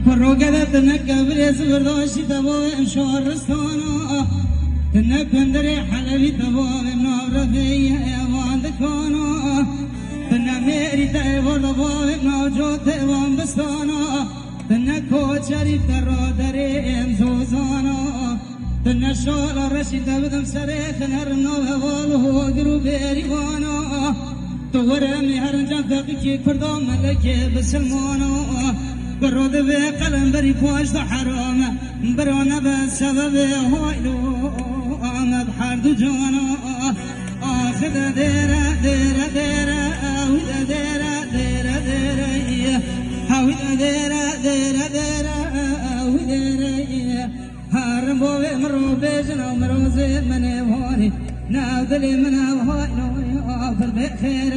كروجة تنقبل سبرداشي تبوي شورستانا تنبندري حلبي تبوي نور فيا يا واندكانا تنميري تبوي تبوي نوجود تبوي بستانا تنكو شريف ترودري امزوزانا تنشول رشيد بدم سريخ نرنو والهو قروبي ريوانا تورمي هرجان تقيكي كردو ملكي بسلمانا برود بقلم بري فوش حرام برونا بسبب هايلو انا بحر دو جانا اخذ ديرا ديرا ديرا هودا ديرا ديرا ديرا هودا ديرا ديرا ديرا هودا هرم بوي مرو بيجنا مرو زيد من هوني ناودلي من هايلو افر بخير